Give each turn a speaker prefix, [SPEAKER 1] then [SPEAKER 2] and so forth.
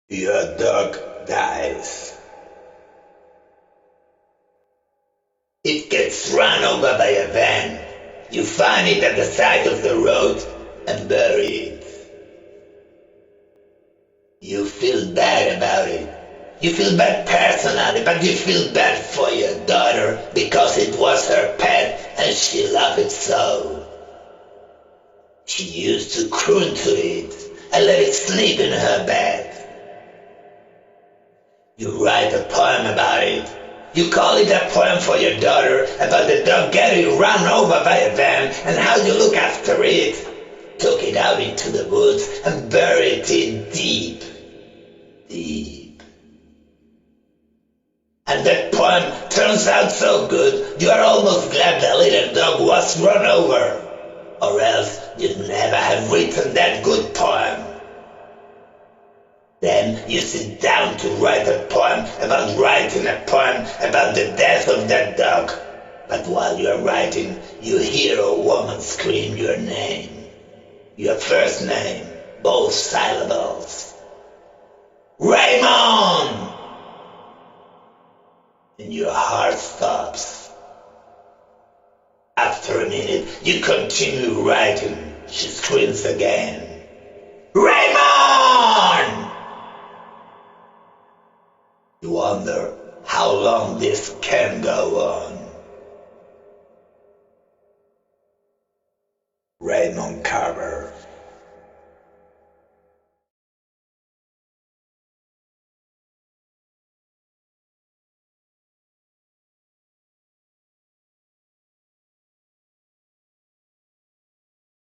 [SPEAKER 1] Your dog dies. It gets run over by a van. You find it at the side of the road and bury it. You feel bad about it. You feel bad personally, but you feel bad for your daughter because it was her pet and she loved it so. She used to croon to it and let it sleep in her bed. You write a poem about it. You call it a poem for your daughter about the dog getting run over by a van and how you look after it. Took it out into the woods and buried it deep. And that poem turns out so good, you are almost glad the little dog was run over. Or else you'd never have written that good poem. Then you sit down to write a poem about writing a poem about the death of that dog. But while you are writing, you hear a woman scream your name. Your first name, both syllables. Raymond! And your heart stops. After a minute, you continue writing. She screams again. Raymond! You wonder how long this can go.